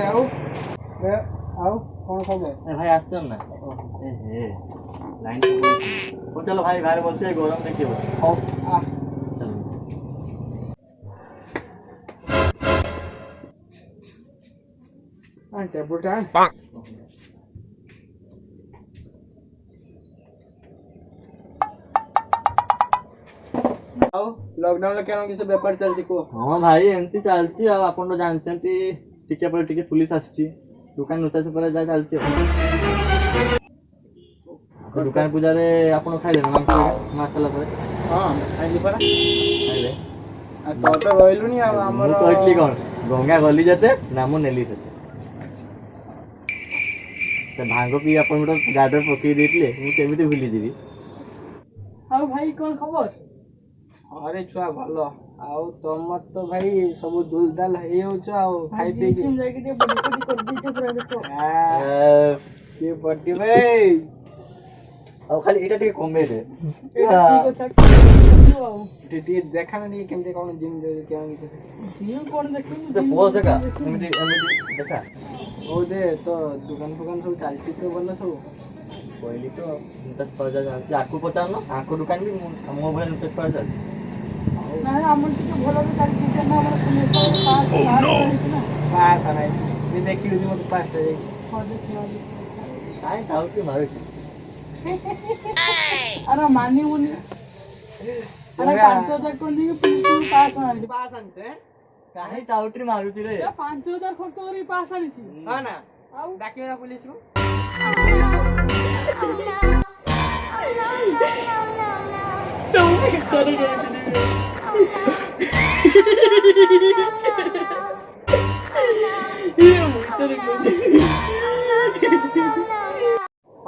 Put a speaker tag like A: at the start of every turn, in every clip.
A: आओ आओ कौन खबर
B: भाई आसछन ना ए हे लाइन को चलो भाई बाहर बसে गरम देखियो
A: आओ आ टेबल टाइम आओ लॉकडाउन ला केन किस व्यापार चलती को
B: हां भाई एमती चलती आ आपण तो जानछंती टिके पर टिके पुलिस आछी दुकान नुचा से पर जा चलती दुकान पूजा रे आपण खाइले ना मासला पर
A: हां खाइली पर
B: खाइले
A: आ तो रहलुनी आ हमर
B: तो कहली कोन गंगा गली जते नाम नेली सते ते भांगो पी आपण मोटर गाडर पकई देतले मु केमिति भूली जीवी
C: आओ भाई कौन खबर
A: अरे छुआ भलो आउ तमत तो भाई सब दुलदाल हे हो छ आउ खाइ पे
C: तुम जाके ते बड़ी कर दी छ पूरा देखो
A: के पट्टी भाई
B: अब खाली एटा ठीक कमे दे
C: ठीक छ आओ
A: टीटी देखा नहीं केमते कोन जिम दे क्या
C: जिम कोन देखि
B: तो पोज देखा एमिति देखा
A: ओ दे तो दुकान सब चलती तो बन सब
B: कोइली तो इंटरेस्ट पर जा जांची आकु पचार न आकु दुकान भी हमो भले इंटरेस्ट पर जांची
C: ना हमन के भलो भी चल छी ना हमर पुलिस पास
A: पास आनाइ जे देखि जे मत पास रे
C: हां देखियो
B: काय थाउ के मारे छी
C: अरे मानी मुनी अरे 5000 कोन दी पुलिस पास
A: आनछे
B: काहे टाउटरी मारू छी रे
C: 5000 खर्च करी पास आनी छी
A: हां ना
C: आउ
A: डाकियो ना पुलिस को
C: चले गए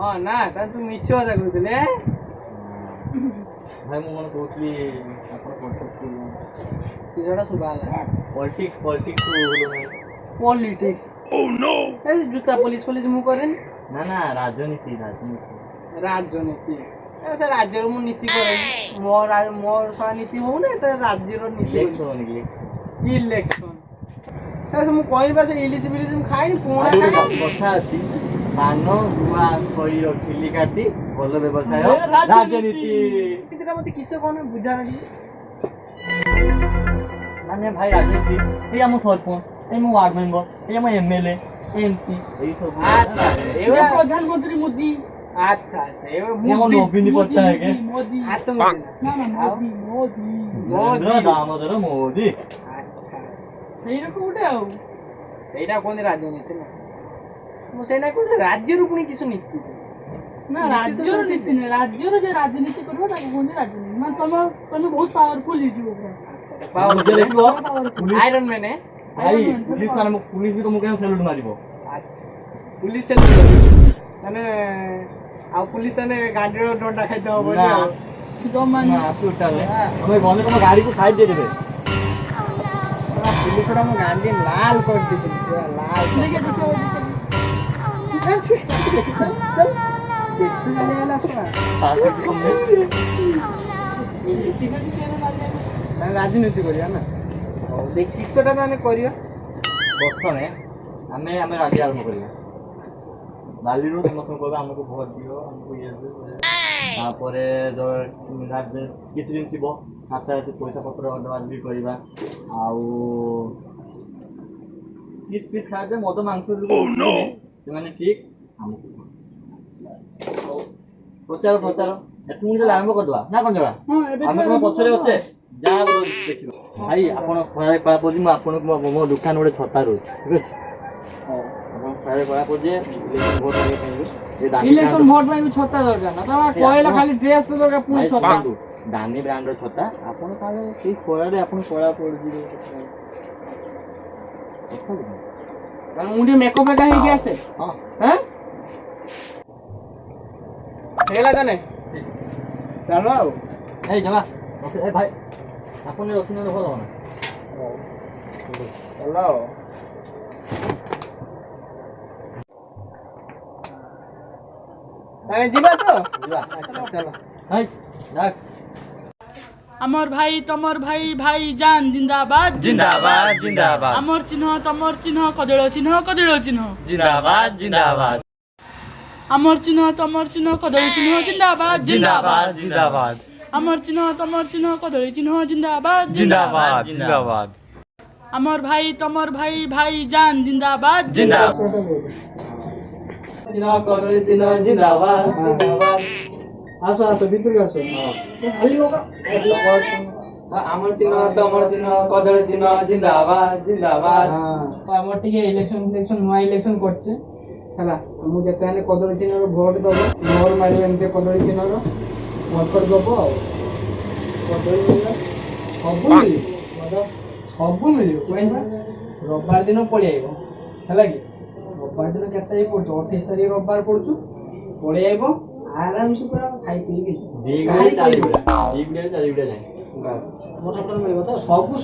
A: हां ना त तू मिछ होता कहतले
B: भाई मु मन कोटली आपण पॉलिटिक्स
A: किजड़ा सुबाला
B: पॉलिटिक्स बोलो
A: पॉलिटिक्स ओह नो ए जुता पुलिस मु करेन
B: ना ना राजनीति
A: ऐसे राज्य मु नीति करे मोर सा नीति हो ना त राज्य रो नीति इलेक्शन ऐसे मु कोइन पासे इलिजिबिलिटी खाइनी पूरा
B: कथा अछि पानो गुआ खई रखिली काटी बोल व्यवसाय राजनीति
A: कितना मते किसे कोन बुझा नहीं
B: माने भाई राजनीति ए हम सरपंच ए हम वार्ड मेंबर ए हम एमएलए एमपी ए सब
A: अच्छा
C: ये प्रधानमंत्री मोदी
A: अच्छा ये
B: मोदी नवीन पत्ता है के
C: मोदी
A: आत्म
C: ना मोदी
B: मोदी दामोदर मोदी
A: अच्छा
C: सही रखो उठे आओ
A: सेटा कोन राजनीति ना मो सेना को राज्य रो पुनी किसु नीति
C: ना राज्य रो नीति ने राज्य रो जे राजनीति करबो ताको कोन राजनीति मान तमे बहुत पावरफुल हिजो
A: अच्छा
B: पावर मुझे देखो
A: पुलिस आयरन मैन है
B: भाई पुलिस भी तो मुके सैल्यूट मारिबो
A: अच्छा पुलिस सैल्यूट माने आ पुलिस तने गाड़ी रो डोंडा खाइ दो बोले
C: तो मान
B: ना तू चले हमें बोले तुम गाड़ी को साइड दे देबे
A: पुलिस रो हम गाड़ी लाल कर दी पूरा लाल
C: देखो
A: देखते चले आला सुना
B: पास से कम दे
A: ना राजनीति करिया ना और देख किसटा माने करिया
B: प्रथमे हमें हमें राली आरंभ करिया बाली रो समस्त को हमको भोट दियो हमको ये तापरे जो राज्य किछ दिन थिबो हाथ हाथ पैसा पत्र अडवांस भी करबा आउ किस पीस खाते मद मांस लो से माने ठीक हमको प्रचार एतु मुझे आरंभ करदवा ना कोन जगह हम को पछरे होचे जा देखियो भाई आपण खराय कला पजी म आपण मो दुकान ओडे छता रो ठीक अछि आपण खराय कला पजी
A: इलेक्शन वोट में भी छता दरकार ना तमा कोइला खाली ड्रेस तो दरकार पुनी छता
B: दानी ब्रांड रो छता आपण काले से कोळा रे आपण कोळा पड़ जी
A: कारण मुंडी मेकअप का ही गैस है
B: हां
A: हैं हेला तने ଚାଲ ଆଉ
B: ଏଇ ଜମା ଏ ଭାଇ ଆପଣ ରଖିନେଲେ ଭଲ ନା
A: ଚାଲ ଆଉ ଆମେ ଯିବା ତ
B: ଯିବା
A: ଚାଲ
B: ଭାଇ ডাক
C: আমার ভাই তমর ভাই ভাই জান জিন্দাবাদ
D: जिंदाबाद जिंदाबाद
C: আমার চিহ্ন তমর চিহ্ন কদଳ চিহ্ন কদଳ চিহ্ন
D: जिंदाबाद जिंदाबाद
C: আমার চিহ্ন তমর চিহ্ন কদଳ চিহ্ন জিন্দাবাদ
D: जिंदाबाद जिंदाबाद
C: আমার চিহ্ন তমর চিহ্ন কদळ চিহ্ন জিন্দাবাদ
D: जिंदाबाद जिंदाबाद
C: আমার ভাই তমর ভাই ভাই জান জিন্দাবাদ
D: जिंदाबाद
B: চিনা করে চিনা জিন্দাবাদ জিন্দাবাদ
A: আসো আসো ভিতরে আসো খালি হোক
B: আমার চিহ্ন তোমার চিহ্ন কদଳୀ চিহ্ନ জিন্দাবাদ জিন্দাবাদ
A: আমার টিকে ইলেকশন নୂଆ ইলেকশন করছে ହେଲା ମୁଁ ଯେତେ ହେଲେ କଦଳୀ ଚିହ୍ନର ଭୋଟ ଦବ ମୋର ମାରିବ ଏମିତି କଦଳୀ ଚିହ୍ନର ଭୋଟ ଦବ ଆଉ କଦଳୀ ମିଳିବ ସବୁ ମିଳିବ କହିବା ରବିବାର ଦିନ ପଳେଇ ଆଇବ ହେଲା କି ରବିବାର ଦିନ କେତେ ତାରିଖ ପଡୁଛୁ 28 ତାରିଖ ରବିବାର ପଡୁଛୁ ପଳେଇ ଆଇବ ଆରାମସେ ପୁରା ଖାଇ ପିଇକି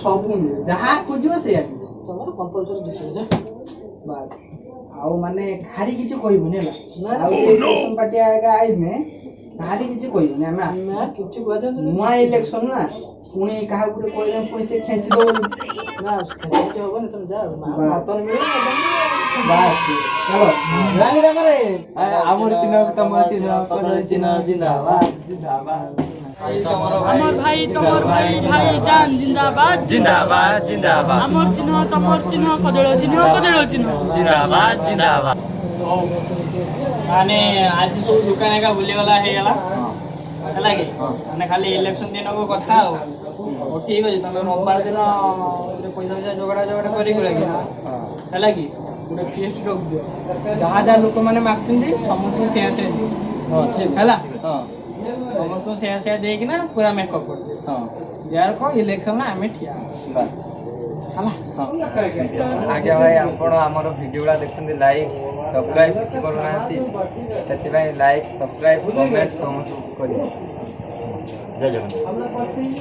A: ସବୁ ମିଳିବ ଯାହା ଖୋଜିବ ସେଇଆ ତମର କମ୍ପଲସରି ଡିସିଜନ ବାସ୍ ଆଉ ମାନେ ଖାରି କିଛି କହିବୁନି ହେଲା ଆଉ ସେ ଇଲେକ୍ସନ ପାର୍ଟି ଆଗା ଆଇନେ ଖାରି କିଛି କହିବୁନି ଆମେ କିଛି ନୂଆ ଇଲେକ୍ସନ ନା ପୁଣି କାହାକୁ ଗୋଟେ କହିଲେ ପୁଣି ସେ ଖେଞ୍ଚି ଦବନି ନା ଖେଞ୍ଚି ହବନି ତମେ ଯାଅ ମତନ ମିଳିବ ବାସ୍ ଚାଲ ରାଲି ଡାକରେ
B: আমার চিহ্ন তোমার চিহ্ন কদଳୀ চিহ୍ନ জিন্দাবাদ জিন্দাবাদ
C: আমার ভাই তমর ভাই ভাই জান জিন্দাবাদ
D: जिंदाबाद जिंदाबाद
C: আমার চিহ্ন তমর চিহ্ন কদଳ চিহ্ন কদଳ চিহ୍ନ
D: जिंदाबाद जिंदाबाद
E: ମାନେ ଆଜି ସବୁ ଦୋକାନ ଏକା ବୁଲିଗଲା ହେଇଗଲା ହେଲା କି ମାନେ ଖାଲି ଇଲେକ୍ସନ ଦିନକୁ କଥା ଆଉ ହଉ ଠିକ ଅଛି ତମେ ରବିବାର ଦିନ ଗୋଟେ ପଇସା ଯୋଗାଡ଼ କରିକି ହେଲା କି ଗୋଟେ ଫିଷ୍ଟ ରଖିଦିଅ ଯାହା ଯାହା ଲୋକମାନେ ମାଗୁଛନ୍ତି ସମସ୍ତଙ୍କୁ ସେୟା ସେୟା ଦିଅ ହେଲା ସମସ୍ତଙ୍କୁ ସେୟା ଦେଇକିନା ପୁରା ମେକଅପ୍ କରିଦିଅ ଯାହାର କହ ଇଲେକ୍ସନ ଆମେ ଠିଆ ହେଲା
D: ଆଜ୍ଞା ଭାଇ ଆପଣ ଆମର ଭିଡ଼ିଓଟା ଦେଖୁଛନ୍ତି ଲାଇକ୍ ସବସ୍କ୍ରାଇବ୍ କିଛି କରୁନାହାନ୍ତି ସେଥିପାଇଁ ଲାଇକ୍ ସବସ୍କ୍ରାଇବ୍ କମେଣ୍ଟ ସମସ୍ତଙ୍କୁ କରିବେ
B: ଜୟ ଜଗନ୍ନାଥ